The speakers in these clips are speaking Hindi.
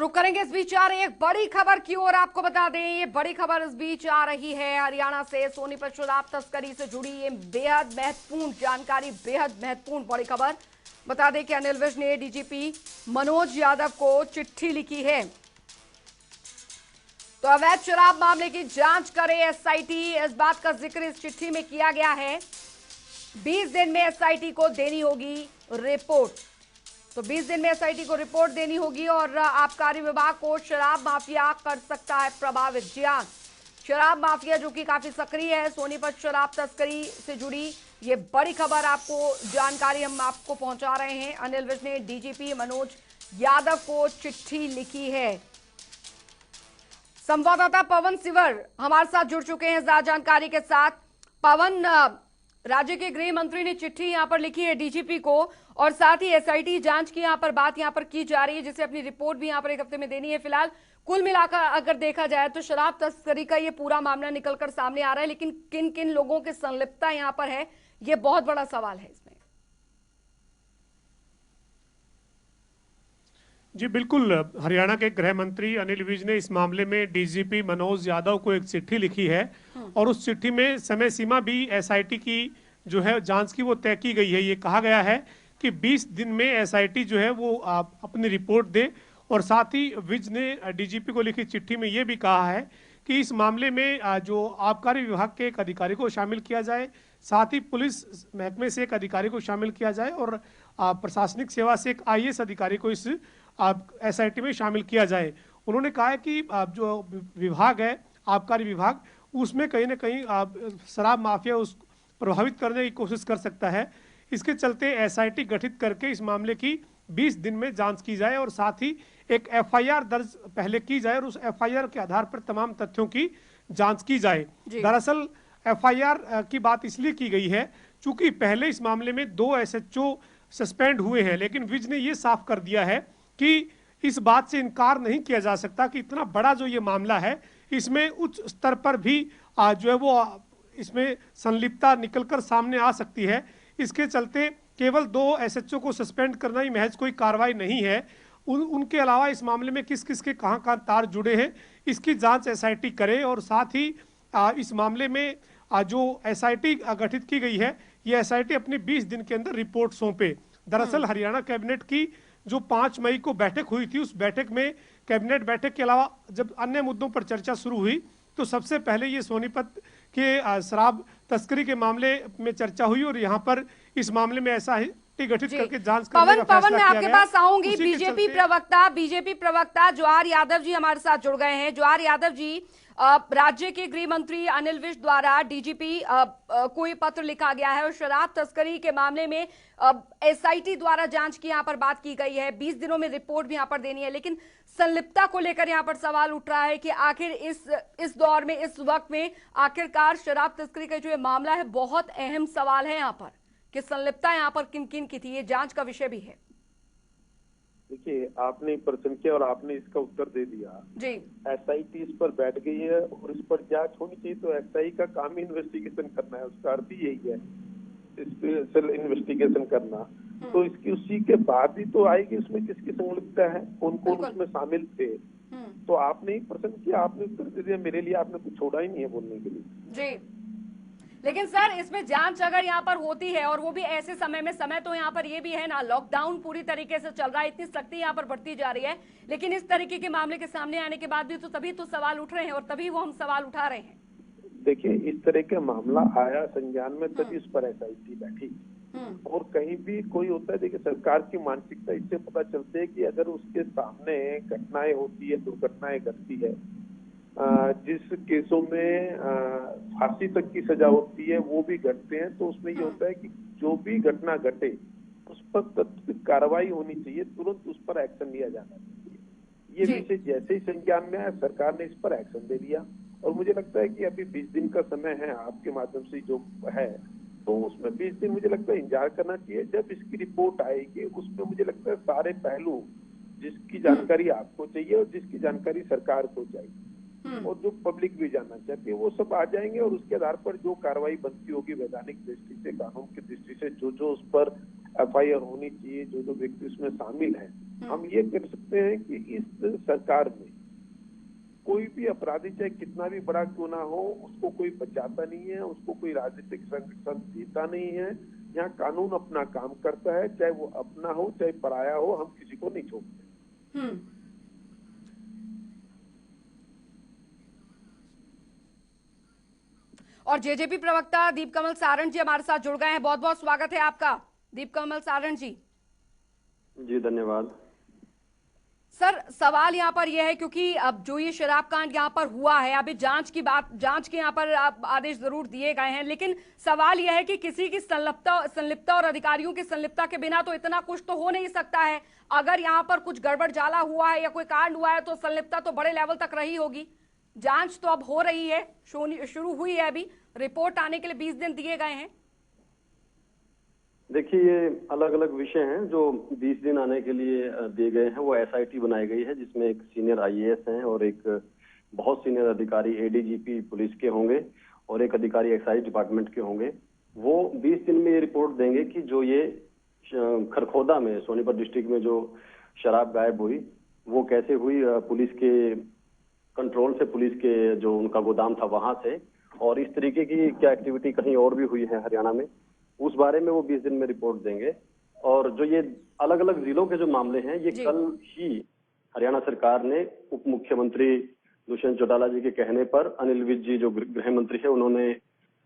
रुक करेंगे इस बीच आ रही एक बड़ी खबर की ओर। आपको बता दें ये बड़ी खबर इस बीच आ रही है हरियाणा से। सोनीपत शराब तस्करी से जुड़ी ये बेहद महत्वपूर्ण जानकारी, बेहद महत्वपूर्ण बड़ी खबर। बता दें कि अनिल विज ने डीजीपी मनोज यादव को चिट्ठी लिखी है। तो अवैध शराब मामले की जांच करे एसआईटी, इस बात का जिक्र इस चिट्ठी में किया गया है। 20 दिन में एसआईटी को देनी होगी रिपोर्ट। तो 20 दिन में एसआईटी को रिपोर्ट देनी होगी और आबकारी विभाग को शराब माफिया कर सकता है प्रभावित। जी हां, शराब माफिया जो कि काफी सक्रिय है, सोनीपत शराब तस्करी से जुड़ी ये बड़ी खबर आपको जानकारी हम आपको पहुंचा रहे हैं। अनिल विज ने डीजीपी मनोज यादव को चिट्ठी लिखी है। संवाददाता पवन सिवर हमारे साथ जुड़ चुके हैं ज्यादा जानकारी के साथ। पवन, राज्य के गृह मंत्री ने चिट्ठी यहां पर लिखी है डीजीपी को और साथ ही एसआईटी जांच की यहां पर बात यहां पर की जा रही है, जिसे अपनी रिपोर्ट भी यहां पर एक हफ्ते में देनी है। फिलहाल कुल मिलाकर अगर देखा जाए तो शराब तस्करी का ये पूरा मामला निकलकर सामने आ रहा है, लेकिन किन किन लोगों की संलिप्तता यहां पर है, ये बहुत बड़ा सवाल है इसमें। जी बिल्कुल, हरियाणा के गृह मंत्री अनिल विज ने इस मामले में डीजीपी मनोज यादव को एक चिट्ठी लिखी है और उस चिट्ठी में समय सीमा भी एसआईटी की जो है जांच की वो तय की गई है। ये कहा गया है कि 20 दिन में एसआईटी जो है वो अपनी रिपोर्ट दे और साथ ही विज ने डीजीपी को लिखी चिट्ठी में ये भी कहा है कि इस मामले में जो आबकारी विभाग के एक अधिकारी को शामिल किया जाए, साथ ही पुलिस महकमे से एक अधिकारी को शामिल किया जाए और प्रशासनिक सेवा से एक आईएएस अधिकारी को इस एसआईटी में शामिल किया जाए। उन्होंने कहा है कि जो विभाग है आबकारी विभाग, उसमें कहीं ना कहीं शराब माफिया उस प्रभावित करने की कोशिश कर सकता है। इसके चलते एसआईटी गठित करके इस मामले की 20 दिन में जांच की जाए और साथ ही एक एफआईआर दर्ज पहले की जाए और उस एफआईआर के आधार पर तमाम तथ्यों की जांच की जाए। दरअसल एफआईआर की बात इसलिए की गई है चूंकि पहले इस मामले में 2 एसएचओ सस्पेंड हुए हैं, लेकिन विज ने यह साफ कर दिया है कि इस बात से इनकार नहीं किया जा सकता कि इतना बड़ा जो ये मामला है इसमें उच्च स्तर पर भी जो है वो इसमें संलिप्तता निकलकर सामने आ सकती है। इसके चलते केवल 2 एसएचओ को सस्पेंड करना ही महज कोई कार्रवाई नहीं है। उनके अलावा इस मामले में किस किस के कहां तार जुड़े हैं इसकी जांच एसआईटी करे और साथ ही इस मामले में जो एसआईटी गठित की गई है ये एसआईटी अपनी 20 दिन के अंदर रिपोर्ट सौंपे। दरअसल हरियाणा कैबिनेट की जो 5 मई को बैठक हुई थी, उस बैठक में कैबिनेट बैठक के अलावा जब अन्य मुद्दों पर चर्चा शुरू हुई तो सबसे पहले ये सोनीपत के शराब तस्करी के मामले में चर्चा हुई और यहाँ पर इस मामले में ऐसा ही गठित करके जांच करने का फैसला मैं आपके पास आऊंगी। बीजेपी प्रवक्ता जवाहर यादव जी हमारे साथ जुड़ गए हैं। जवाहर यादव जी, राज्य के गृह मंत्री अनिल विज द्वारा डीजीपी को ये पत्र लिखा गया है और शराब तस्करी के मामले में एसआईटी द्वारा जांच की यहाँ पर बात की गई है। 20 दिनों में रिपोर्ट भी यहाँ पर देनी है, लेकिन संलिप्तता को लेकर यहाँ पर सवाल उठ रहा है कि आखिर इस दौर में, इस वक्त में आखिरकार शराब तस्करी का जो मामला है बहुत अहम सवाल है यहाँ पर कि संलिप्तता यहाँ पर किन किन की थी, ये जांच का विषय भी है। देखिए, आपने प्रश्न किया और आपने इसका उत्तर दे दिया जी। एसआईटी इस पर बैठ गई है और इस पर जांच होनी चाहिए, तो एसआई का काम ही इन्वेस्टिगेशन करना है, उसका अर्थ ही यही है, स्पेशल इन्वेस्टिगेशन करना। तो इसकी उसी के बाद ही तो आएगी उसमें किसकी संलिप्तता है, कौन कौन उसमें शामिल थे। तो आपने ही प्रश्न किया, आपने उत्तर दे दिया, मेरे लिए आपने कुछ छोड़ा ही नहीं है बोलने के लिए। जी, लेकिन सर इसमें जांच अगर यहाँ पर होती है और वो भी ऐसे समय में, समय तो यहाँ पर ये भी है ना, लॉकडाउन पूरी तरीके से चल रहा है, इतनी सख्ती यहाँ पर बढ़ती जा रही है, लेकिन इस तरीके के मामले के सामने आने के बाद भी तो तभी तो सवाल उठ रहे हैं और तभी वो हम सवाल उठा रहे हैं। देखिए, इस तरह का मामला आया संज्ञान में तभी उस पर एसआईटी बैठी। और कहीं भी कोई होता है, देखिए सरकार की मानसिकता इससे पता चलती है कि अगर उसके सामने घटनाएं होती है, दुर्घटनाएं घटती है, जिस केसों में फांसी तक की सजा होती है वो भी घटते हैं, तो उसमें ये होता है कि जो भी घटना घटे उस पर तत्काल कार्रवाई होनी चाहिए, तुरंत उस पर एक्शन लिया जाना चाहिए। ये विषय जैसे ही संज्ञान में आया, सरकार ने इस पर एक्शन ले लिया और मुझे लगता है कि अभी 20 दिन का समय है आपके माध्यम से जो है, तो उसमें 20 दिन मुझे लगता है इंतजार करना चाहिए। जब इसकी रिपोर्ट आएगी उसमें मुझे लगता है सारे पहलू, जिसकी जानकारी आपको चाहिए और जिसकी जानकारी सरकार को चाहिए और जो पब्लिक भी जानना चाहती है, वो सब आ जाएंगे और उसके आधार पर जो कार्रवाई बनती होगी वैधानिक दृष्टि से, कानून की दृष्टि से, जो उस पर एफआईआर होनी चाहिए, जो व्यक्ति उसमें शामिल है, हम ये कर सकते हैं कि इस सरकार में कोई भी अपराधी चाहे कितना भी बड़ा क्यों ना हो, उसको कोई बचाता नहीं है, उसको कोई राजनीतिक संरक्षण देता नहीं है। यहाँ कानून अपना काम करता है, चाहे वो अपना हो चाहे पराया हो, हम किसी को नहीं छोड़ते। और जेजेपी प्रवक्ता दीपकमल सारण जी हमारे साथ जुड़ गए हैं। बहुत बहुत स्वागत है आपका दीपकमल सारण जी। जी धन्यवाद। सर, सवाल यहाँ पर यह है क्योंकि अब जो ये शराब कांड यहाँ पर हुआ है, अभी जांच के यहाँ पर आदेश जरूर दिए गए हैं, लेकिन सवाल यह है कि किसी की संलिप्तता और अधिकारियों की संलिप्तता के बिना तो इतना कुछ तो हो नहीं सकता है। अगर यहाँ पर कुछ गड़बड़ जाला हुआ है या कोई कांड हुआ है तो संलिप्तता तो बड़े लेवल तक रही होगी। जांच तो अब हो रही है, शुरू हुई है, अभी रिपोर्ट आने के लिए 20 दिन दिए गए हैं। देखिए, ये अलग अलग विषय हैं जो 20 दिन आने के लिए दिए गए हैं। वो एसआईटी बनाई गई है जिसमें एक सीनियर आईएएस हैं और एक बहुत सीनियर अधिकारी एडीजीपी पुलिस के होंगे और एक अधिकारी एक्साइज डिपार्टमेंट के होंगे। वो 20 दिन में ये रिपोर्ट देंगे कि जो ये खरखोदा में सोनीपत डिस्ट्रिक्ट में जो शराब गायब हुई वो कैसे हुई, पुलिस के कंट्रोल से, पुलिस के जो उनका गोदाम था वहां से, और इस तरीके की क्या एक्टिविटी कहीं और भी हुई है हरियाणा में, उस बारे में वो 20 दिन में रिपोर्ट देंगे। और जो ये अलग अलग जिलों के जो मामले हैं, ये कल ही हरियाणा सरकार ने उप मुख्यमंत्री दुष्यंत चौटाला जी के कहने पर अनिल विज जी जो गृह मंत्री है उन्होंने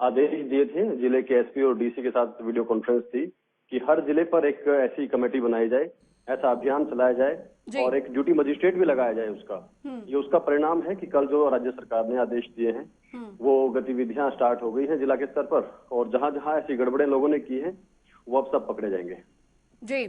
आदेश दिए थे, जिले के एसपी और डीसी के साथ वीडियो कॉन्फ्रेंस थी कि हर जिले पर एक ऐसी कमेटी बनाई जाए, ऐसा अभियान चलाया जाए और एक ड्यूटी मजिस्ट्रेट भी लगाया जाए उसका। ये उसका परिणाम है कि कल जो राज्य सरकार ने आदेश दिए हैं वो गतिविधियां स्टार्ट हो गई हैं जिला के स्तर पर, और जहां जहां ऐसी गड़बड़ें लोगों ने की हैं वो अब सब पकड़े जाएंगे। जी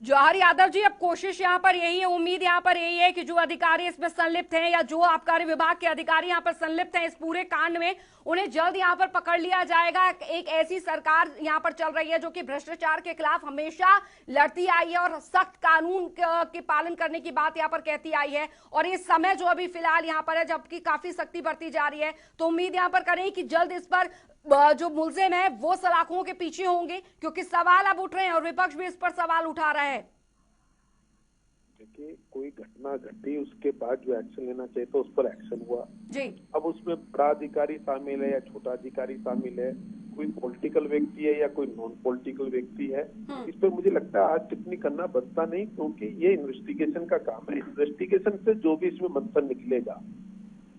जवाहर यादव जी, अब कोशिश यहाँ पर यही है, उम्मीद यहाँ पर यही है कि जो अधिकारी इसमें संलिप्त हैं या जो आबकारी विभाग के अधिकारी यहाँ पर संलिप्त हैं इस पूरे कांड में, उन्हें जल्द यहाँ पर पकड़ लिया जाएगा। एक ऐसी सरकार यहाँ पर चल रही है जो कि भ्रष्टाचार के खिलाफ हमेशा लड़ती आई है और सख्त कानून के पालन करने की बात यहाँ पर कहती आई है। और इस समय जो अभी फिलहाल यहाँ पर है, जबकि काफी सख्ती बरती जा रही है, तो उम्मीद यहाँ पर करें कि जल्द इस पर जो मुलजिम है वो सलाखों के पीछे होंगे, क्योंकि सवाल अब उठ रहे हैं और विपक्ष भी इस पर सवाल उठा रहा है। देखिए, कोई घटना घटी उसके बाद जो एक्शन लेना चाहिए तो उस पर एक्शन हुआ जी। अब उसमें बड़ा अधिकारी शामिल है या छोटा अधिकारी शामिल है, कोई पॉलिटिकल व्यक्ति है या कोई नॉन पॉलिटिकल व्यक्ति है, इस पर मुझे लगता है आज टिप्पणी करना बनता नहीं, क्योंकि ये इन्वेस्टिगेशन का काम है। इन्वेस्टिगेशन से जो भी इसमें मंथन निकलेगा,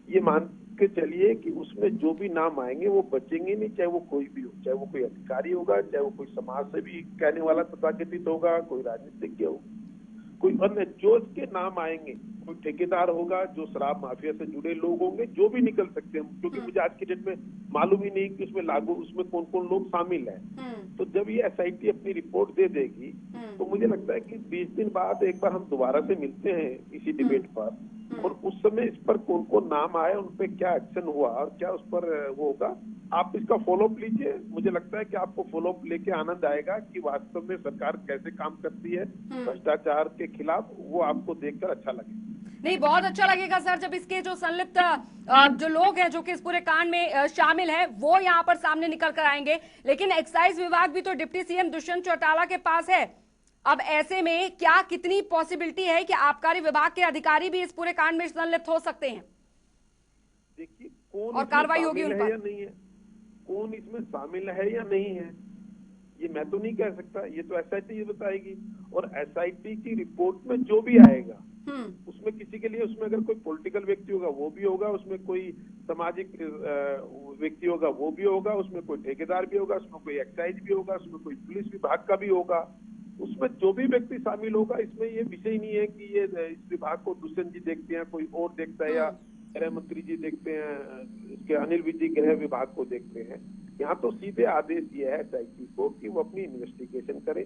ये मान के चलिए कि उसमें जो भी नाम आएंगे वो बचेंगे नहीं, चाहे वो कोई भी हो, चाहे वो कोई अधिकारी होगा, चाहे वो कोई समाज से भी कहने वाला तथाकथित होगा, कोई राजनीतिज्ञ होगा, कोई अन्य जो इसके नाम आएंगे, कोई ठेकेदार होगा, जो शराब माफिया से जुड़े लोग होंगे, जो भी निकल सकते हैं, क्योंकि मुझे आज की डेट में मालूम ही नहीं कि उसमें कौन कौन लोग शामिल हैं। तो जब ये एसआईटी अपनी रिपोर्ट दे देगी तो मुझे लगता है कि 20 दिन बाद एक बार हम दोबारा से मिलते हैं इसी डिबेट पर, और उस समय इस पर कौन कौन नाम आए, उन पे क्या एक्शन हुआ और क्या उस पर वो होगा, आप इसका फॉलोअप लीजिए। मुझे लगता है कि आपको फॉलोअप लेके आनंद आएगा कि वास्तव में सरकार कैसे काम करती है भ्रष्टाचार के खिलाफ, वो आपको देखकर अच्छा लगेगा। नहीं, बहुत अच्छा लगेगा सर जब इसके जो संलिप्त जो लोग हैं जो कि इस पूरे कांड में शामिल हैं वो यहाँ पर सामने निकल कर आएंगे। लेकिन एक्साइज विभाग भी तो डिप्टी सीएम दुष्यंत चौटाला के पास है। अब ऐसे में क्या कितनी पॉसिबिलिटी है कि आबकारी विभाग के अधिकारी भी इस पूरे कांड में संलिप्त हो सकते हैं? देखिए, कौन और कार्रवाई होगी उन पर या नहीं है, कौन इसमें शामिल है या नहीं है, ये मैं तो नहीं कह सकता, ये तो एसआईटी ये बताएगी। और एसआईटी की रिपोर्ट में जो भी आएगा उसमें किसी के लिए, उसमें अगर कोई पॉलिटिकल व्यक्ति होगा वो भी होगा, उसमें कोई सामाजिक व्यक्ति होगा वो भी होगा, उसमें कोई ठेकेदार भी होगा, उसमें कोई एक्साइज भी होगा, उसमें कोई पुलिस विभाग का भी होगा, उसमें जो भी व्यक्ति शामिल होगा, इसमें ये विषय नहीं है कि ये इस विभाग को दुष्यंत जी देखते हैं, कोई और देखता है, या गृह मंत्री जी देखते हैं, इसके अनिल विज जी गृह विभाग को देखते हैं। यहाँ तो सीधे आदेश दिया है एसआईटी को कि वो अपनी इन्वेस्टिगेशन करे।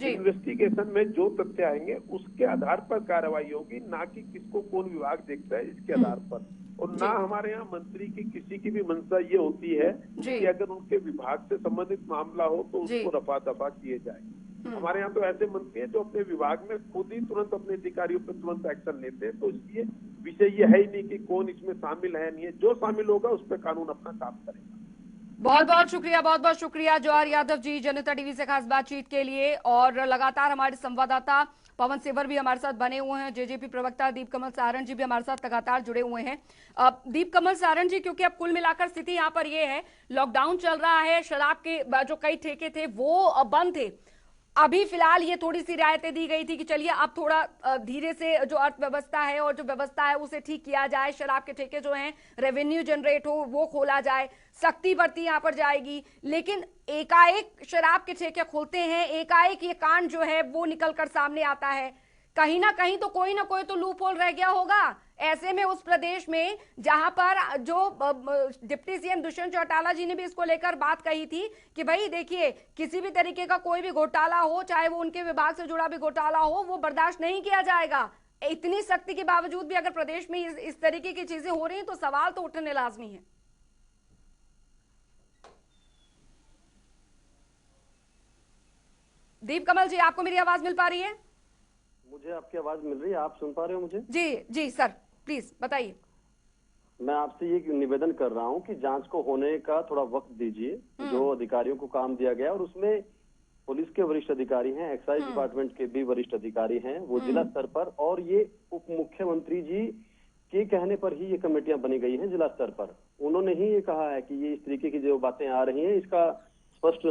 इन्वेस्टिगेशन में जो तथ्य आएंगे उसके आधार पर कार्रवाई होगी, ना कि किसको कौन विभाग देखता है इसके आधार पर। और ना हमारे यहाँ मंत्री की किसी की भी मंशा ये होती है कि अगर उनके विभाग से संबंधित मामला हो तो उसको रफा दफा किए जाए। हमारे यहाँ तो ऐसे मंत्री हैं जो अपने विभाग में खुद ही तुरंत अपने अधिकारियों पर तुरंत एक्शन लेते हैं। तो इसलिए विषय ये है ही नहीं कि कौन इसमें शामिल है नहीं है, जो शामिल होगा उस पर कानून अपना काम करेगा। बहुत बहुत शुक्रिया जवाहर यादव जी जनता टीवी से खास बातचीत के लिए। और लगातार हमारे संवाददाता पवन सिवर भी हमारे साथ बने हुए हैं, जेजेपी प्रवक्ता दीप कमल सारण जी भी हमारे साथ लगातार जुड़े हुए हैं। दीप कमल सारण जी, क्योंकि अब कुल मिलाकर स्थिति यहाँ पर ये है, लॉकडाउन चल रहा है, शराब के जो कई ठेके थे वो बंद थे। अभी फिलहाल ये थोड़ी सी रियायतें दी गई थी कि चलिए अब थोड़ा धीरे से जो अर्थव्यवस्था है और जो व्यवस्था है उसे ठीक किया जाए, शराब के ठेके जो हैं रेवेन्यू जनरेट हो वो खोला जाए, सख्ती बरती यहाँ पर जाएगी। लेकिन एकाएक शराब के ठेके खुलते हैं, एकाएक ये कांड जो है वो निकल कर सामने आता है। कहीं ना कहीं तो कोई ना कोई तो लूप होल रह गया होगा। ऐसे में उस प्रदेश में जहां पर जो डिप्टी सीएम दुष्यंत चौटाला जी ने भी इसको लेकर बात कही थी कि भाई देखिए, किसी भी तरीके का कोई भी घोटाला हो, चाहे वो उनके विभाग से जुड़ा भी घोटाला हो, वो बर्दाश्त नहीं किया जाएगा। इतनी सख्ती के बावजूद भी अगर प्रदेश में इस तरीके की चीजें हो रही हैं तो सवाल तो उठने लाजमी है। दीप कमल जी, आपको मेरी आवाज मिल पा रही है? मुझे आपकी आवाज मिल रही है, आप सुन पा रहे हो मुझे? जी जी सर, प्लीज बताइए। मैं आपसे ये निवेदन कर रहा हूँ कि जांच को होने का थोड़ा वक्त दीजिए। जो अधिकारियों को काम दिया गया और उसमें पुलिस के वरिष्ठ अधिकारी हैं, एक्साइज डिपार्टमेंट के भी वरिष्ठ अधिकारी हैं, वो जिला स्तर पर, और ये उप मुख्यमंत्री जी के कहने पर ही ये कमेटियां बनी गई हैं जिला स्तर पर। उन्होंने ही ये कहा है कि ये इस तरीके की जो बातें आ रही हैं इसका स्पष्ट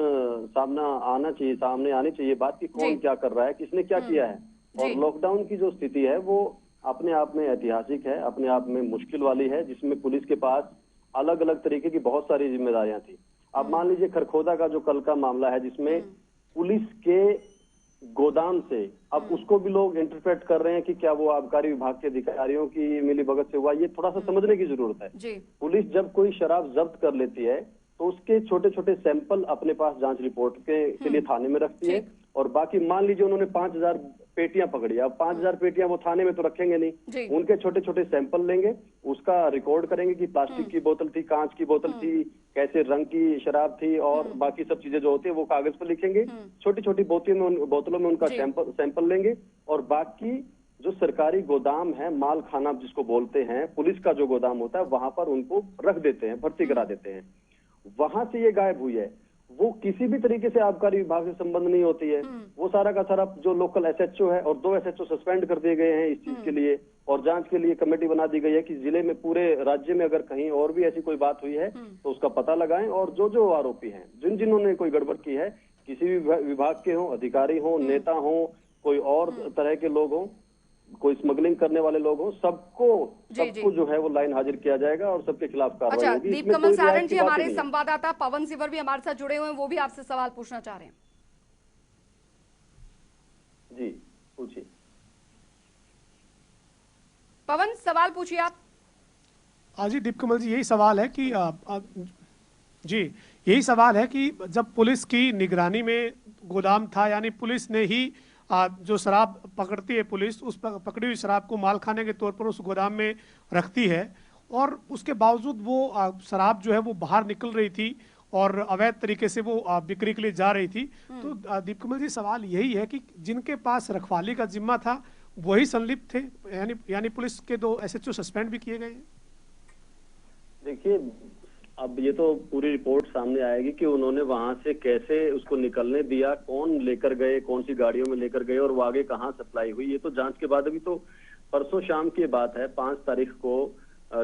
सामने आनी चाहिए बात कि कौन क्या कर रहा है, किसने क्या किया है। और लॉकडाउन की जो स्थिति है वो अपने आप में ऐतिहासिक है, अपने आप में मुश्किल वाली है, जिसमें पुलिस के पास अलग अलग तरीके की बहुत सारी जिम्मेदारियां थी। अब मान लीजिए खरखोदा का जो कल का मामला है, जिसमें पुलिस के गोदाम से अब उसको भी लोग इंटरप्रेट कर रहे हैं कि क्या वो आबकारी विभाग के अधिकारियों की मिलीभगत से हुआ, ये थोड़ा सा समझने की जरूरत है। पुलिस जब कोई शराब जब्त कर लेती है तो उसके छोटे छोटे सैंपल अपने पास जांच रिपोर्ट के लिए थाने में रखती है, और बाकी मान लीजिए उन्होंने 5000 पेटियां पकड़ी, अब 5000 पेटियां वो थाने में तो रखेंगे नहीं, उनके छोटे छोटे सैंपल लेंगे, उसका रिकॉर्ड करेंगे कि प्लास्टिक की बोतल थी, कांच की बोतल थी, कैसे रंग की शराब थी, और बाकी सब चीजें जो होती है वो कागज पर लिखेंगे, छोटी छोटी बोतलों में उनका सैंपल लेंगे, और बाकी जो सरकारी गोदाम है, माल खाना जिसको बोलते हैं, पुलिस का जो गोदाम होता है वहां पर उनको रख देते हैं, भर्ती करा देते हैं। वहां से ये गायब हुई है, वो किसी भी तरीके से आबकारी विभाग से संबंध नहीं होती है। वो सारा का सारा जो लोकल एसएचओ है, और 2 एसएचओ सस्पेंड कर दिए गए हैं इस चीज के लिए, और जांच के लिए कमेटी बना दी गई है कि जिले में, पूरे राज्य में अगर कहीं और भी ऐसी कोई बात हुई है तो उसका पता लगाएं, और जो आरोपी हैं, जिन्होंने कोई गड़बड़ की है, किसी भी विभाग के हों, अधिकारी हों, नेता हों, कोई और तरह के लोग हों, कोई स्मगलिंग करने वाले लोग हो, सबको जो है वो लाइन हाजिर किया जाएगा और सबके खिलाफ कार्रवाई होगी। दीप कमल सारण जी, हमारे संवाददाता पवन सिवर भी हमारे साथ जुड़े हुए हैं, वो भी आपसे सवाल पूछना चाह रहे हैं। जी पूछिए। पवन, सवाल पूछिए आप। जी दीप कमल जी, यही सवाल है कि यही सवाल है कि जब पुलिस की निगरानी में गोदाम था, यानी पुलिस ने ही जो शराब पकड़ती है, पुलिस उस पकड़ी हुई शराब को माल खाने के तौर पर उस गोदाम में रखती है, और उसके बावजूद वो शराब जो है वो बाहर निकल रही थी और अवैध तरीके से वो बिक्री के लिए जा रही थी। तो दीप कमल जी, सवाल यही है कि जिनके पास रखवाली का जिम्मा था वही संलिप्त थे, यानी पुलिस के 2 एसएचओ सस्पेंड भी किए गए हैं। देखिए, अब ये तो पूरी रिपोर्ट सामने आएगी कि उन्होंने वहां से कैसे उसको निकलने दिया, कौन लेकर गए, कौन सी गाड़ियों में लेकर गए, और वो आगे कहाँ सप्लाई हुई। ये तो जांच के बाद, अभी तो परसों शाम की बात है, 5 तारीख को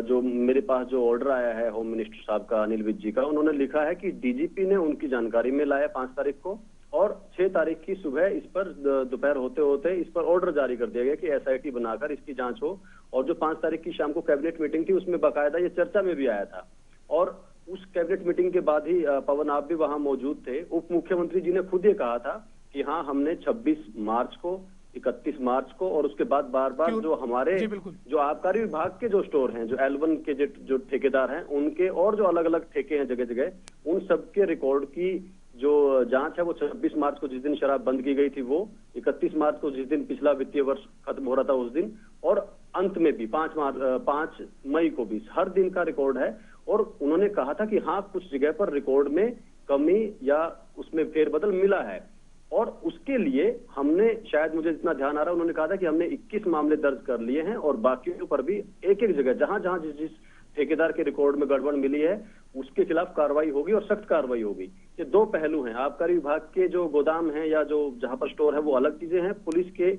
जो मेरे पास जो ऑर्डर आया है होम मिनिस्टर साहब का, अनिल विज जी का, उन्होंने लिखा है कि डीजीपी ने उनकी जानकारी में लाया 5 तारीख को, और 6 तारीख की सुबह इस पर दोपहर होते होते इस पर ऑर्डर जारी कर दिया गया कि एसआईटी बनाकर इसकी जांच हो। और जो 5 तारीख की शाम को कैबिनेट मीटिंग थी उसमें बाकायदा ये चर्चा में भी आया था, और उस कैबिनेट मीटिंग के बाद ही पवन, आप भी वहां मौजूद थे, उप मुख्यमंत्री जी ने खुद ये कहा था कि हाँ, हमने 26 मार्च को, 31 मार्च को, और उसके बाद बार बार जो हमारे जो आबकारी विभाग के जो स्टोर हैं, जो L1 के जो ठेकेदार हैं, उनके और जो अलग अलग ठेके हैं जगह जगह, उन सबके रिकॉर्ड की जो जांच है वो 26 मार्च को जिस दिन शराब बंद की गई थी वो, 31 मार्च को जिस दिन पिछला वित्तीय वर्ष खत्म हो रहा था उस दिन, और अंत में भी 5 मई को भी, हर दिन का रिकॉर्ड है। और उन्होंने कहा था कि हाँ, कुछ जगह पर रिकॉर्ड में कमी या उसमें फेरबदल मिला है, और उसके लिए हमने, शायद मुझे जितना ध्यान आ रहा है, उन्होंने कहा था कि हमने 21 मामले दर्ज कर लिए हैं, और बाकियों पर भी एक एक जगह जहां जहां जिस ठेकेदार के रिकॉर्ड में गड़बड़ मिली है उसके खिलाफ कार्रवाई होगी, और सख्त कार्रवाई होगी। ये 2 पहलू हैं, आबकारी विभाग के जो गोदाम है या जो जहां पर स्टोर है वो अलग चीजें हैं, पुलिस के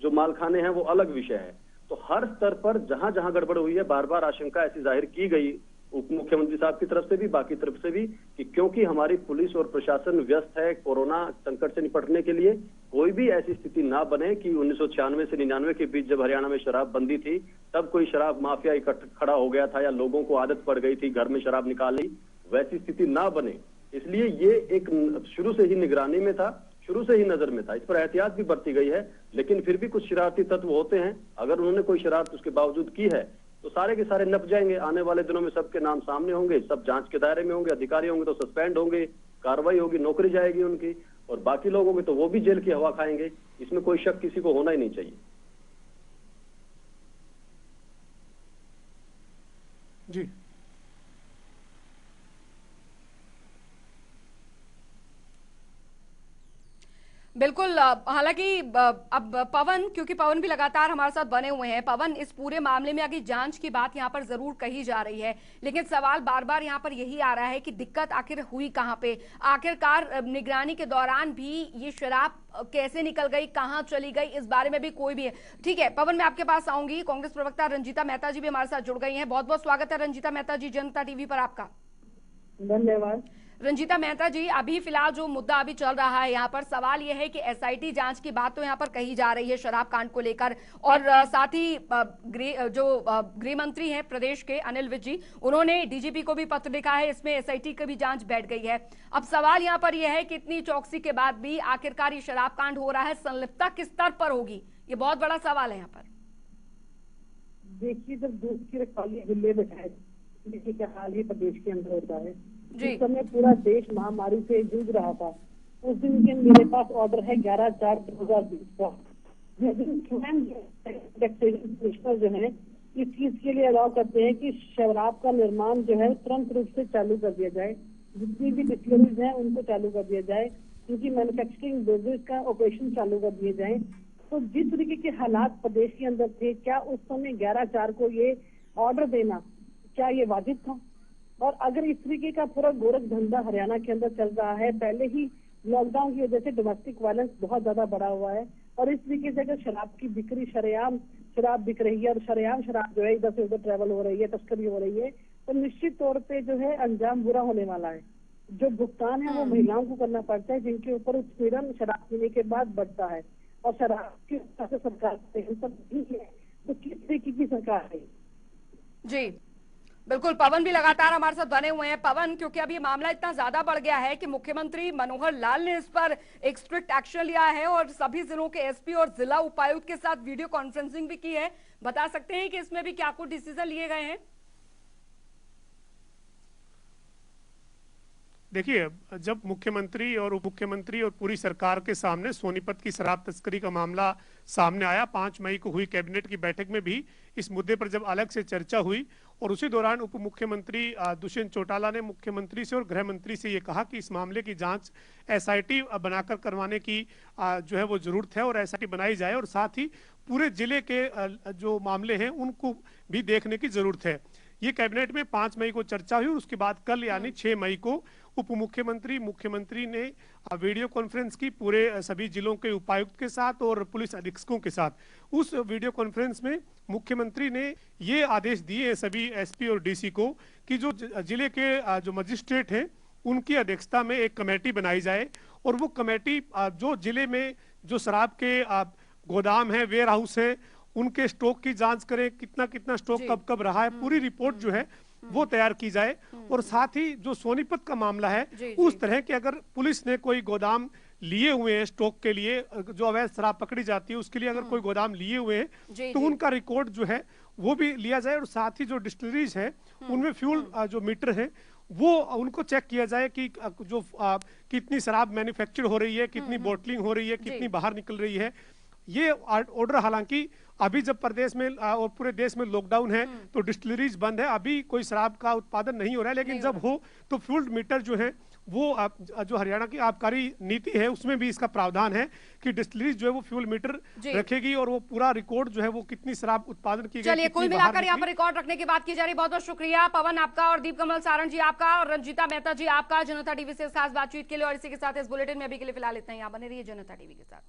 जो मालखाने हैं वो अलग विषय है। तो हर स्तर पर जहां जहां गड़बड़ हुई है, बार बार आशंका ऐसी जाहिर की गई उप मुख्यमंत्री साहब की तरफ से भी, बाकी तरफ से भी, कि क्योंकि हमारी पुलिस और प्रशासन व्यस्त है कोरोना संकट से निपटने के लिए, कोई भी ऐसी स्थिति ना बने कि 1996 से 99 के बीच जब हरियाणा में शराब बंदी थी तब कोई शराब माफिया इकट्ठा खड़ा हो गया था या लोगों को आदत पड़ गई थी घर में शराब निकालनी, वैसी स्थिति ना बने। इसलिए ये एक शुरू से ही निगरानी में था, शुरू से ही नजर में था, इस पर एहतियात भी बरती गई है। लेकिन फिर भी कुछ शरारती तत्व होते हैं, अगर उन्होंने कोई शरारत उसके बावजूद की है तो सारे के सारे नप जाएंगे। आने वाले दिनों में सबके नाम सामने होंगे, सब जांच के दायरे में होंगे, अधिकारी होंगे तो सस्पेंड होंगे, कार्रवाई होगी, नौकरी जाएगी उनकी, और बाकी लोग होंगे तो वो भी जेल की हवा खाएंगे। इसमें कोई शक किसी को होना ही नहीं चाहिए। जी बिल्कुल। हालांकि अब पवन, क्योंकि पवन भी लगातार हमारे साथ बने हुए हैं, पवन, इस पूरे मामले में आगे जांच की बात यहाँ पर जरूर कही जा रही है, लेकिन सवाल बार बार यहाँ पर यही आ रहा है कि दिक्कत आखिर हुई कहाँ पे? आखिरकार निगरानी के दौरान भी ये शराब कैसे निकल गई, कहाँ चली गई, इस बारे में भी कोई भी है। ठीक है पवन, मैं आपके पास आऊंगी। कांग्रेस प्रवक्ता रंजीता मेहता जी भी हमारे साथ जुड़ गई है। बहुत बहुत स्वागत है रंजीता मेहता जी जनता टीवी पर आपका। धन्यवाद। रंजीता मेहता जी, अभी फिलहाल जो मुद्दा अभी चल रहा है यहाँ पर, सवाल यह है कि एसआईटी जांच की बात तो यहाँ पर कही जा रही है शराब कांड को लेकर, और साथ ही गृह मंत्री हैं प्रदेश के अनिल विज जी, उन्होंने डीजीपी को भी पत्र लिखा है, इसमें एसआईटी की भी जांच बैठ गई है। अब सवाल यहाँ पर यह है कि इतनी चौकसी के बाद भी आखिरकार ये शराब कांड हो रहा है, संलिप्तता किस स्तर पर होगी, ये बहुत बड़ा सवाल है यहाँ पर। देखिए, जब दूध की रखवाली गिल्ले बैठाए क्या हाल ही प्रदेश के अंदर होता है, जिस समय पूरा देश महामारी से जूझ रहा था, उस दिन के मेरे पास ऑर्डर है 11/4/2020 का, जिस दिन कमिश्नर जो है इस चीज के लिए अलाउ करते हैं कि शराब का निर्माण जो है तुरंत रूप से चालू कर दिया जाए, जितनी भी डिस्टिलरीज हैं उनको चालू कर दिया जाए, क्योंकि मैन्युफैक्चरिंग बेसिस का ऑपरेशन चालू कर दिए जाए। तो जिस तरीके के हालात प्रदेश के अंदर थे, क्या उस समय 11/4 को ये ऑर्डर देना क्या ये वाजिब था? और अगर इस तरीके का पूरा गोरख धंधा हरियाणा के अंदर चल रहा है, पहले ही लॉकडाउन की वजह से डोमेस्टिक वायलेंस बहुत ज्यादा बढ़ा हुआ है, और इस तरीके से अगर शराब की बिक्री, शरेआम शराब बिक रही है और शरेआम शराब जो है इधर से उधर ट्रेवल हो रही है, तस्करी हो रही है, तो निश्चित तौर पे जो है अंजाम बुरा होने वाला है। जो भुगतान है वो महिलाओं को करना पड़ता है, जिनके ऊपर उत्पीड़न शराब पीने के बाद बढ़ता है, और शराब की सरकार नहीं है, तो किस तरीके की सरकार है? जी बिल्कुल, पवन भी लगातार हमारे साथ बने हुए हैं। पवन, क्योंकि अब ये मामला इतना ज्यादा बढ़ गया है कि मुख्यमंत्री मनोहर लाल ने इस पर एक स्ट्रिक्ट एक्शन लिया है और सभी जिलों के एसपी और जिला उपायुक्त के साथ वीडियो कॉन्फ्रेंसिंग भी की है। बता सकते हैं कि इसमें भी क्या कुछ डिसीजन लिए गए हैं? देखिए, जब मुख्यमंत्री और उप मुख्यमंत्री और पूरी सरकार के सामने सोनीपत की शराब तस्करी का मामला सामने आया, 5 मई को हुई कैबिनेट की बैठक में भी इस मुद्दे पर जब अलग से चर्चा हुई, और उसी दौरान उप मुख्यमंत्री दुष्यंत चौटाला ने मुख्यमंत्री से और गृह मंत्री से ये कहा कि इस मामले की जांच एसआईटी बनाकर करवाने की जो है वो जरूरत है, और एसआईटी बनाई जाए, और साथ ही पूरे जिले के जो मामले हैं उनको भी देखने की जरूरत है। ये कैबिनेट में 5 मई को चर्चा हुई, और उसके बाद कल यानी 6 मई को उप मुख्यमंत्री ने वीडियो कॉन्फ्रेंस की पूरे सभी जिलों के उपायुक्त के साथ और पुलिस अधीक्षकों के साथ। उस वीडियो कॉन्फ्रेंस में मुख्यमंत्री ने ये आदेश दिए सभी एसपी और डीसी को कि जो जिले के जो मजिस्ट्रेट हैं उनकी अध्यक्षता में एक कमेटी बनाई जाए, और वो कमेटी जो जिले में जो शराब के गोदाम है, वेयर हाउस है, उनके स्टॉक की जांच करें, कितना कितना स्टॉक कब कब रहा है, पूरी रिपोर्ट जो है वो तैयार की जाए। और साथ ही जो सोनीपत का मामला है, उस तरह के अगर पुलिस ने कोई गोदाम लिए हुए हैं स्टॉक के लिए, जो अवैध शराब पकड़ी जाती है उसके लिए अगर कोई गोदाम लिए हुए हैं तो उनका रिकॉर्ड जो है वो भी लिया जाए, और साथ ही जो डिस्टिलरीज है उनमें फ्यूल जो मीटर है वो उनको चेक किया जाए कि जो कितनी शराब मैन्युफैक्चर हो रही है, कितनी बॉटलिंग हो रही है, कितनी बाहर निकल रही है। ये ऑर्डर, हालांकि अभी जब प्रदेश में और पूरे देश में लॉकडाउन है तो डिस्टिलरीज बंद है, अभी कोई शराब का उत्पादन नहीं हो रहा है, लेकिन जब हो तो फ्यूल मीटर जो है वो जो हरियाणा की आबकारी नीति है उसमें भी इसका प्रावधान है कि डिस्टिलरीज जो है वो फ्यूल मीटर रखेगी, और वो पूरा रिकॉर्ड जो है वो कितनी शराब उत्पादन की गई। चलिए, कुल मिलाकर यहाँ पर रिकॉर्ड रखने की बात की जा रही है। बहुत बहुत शुक्रिया पवन आपका, और दीप कमल सारण जी आपका, और रंजीता मेहता जी आपका जनता टीवी से खास बातचीत के लिए। और इसी के साथ इस बुलेटिन में अभी के लिए फिलहाल इतना ही। आप बने रहिए जनता टीवी के साथ।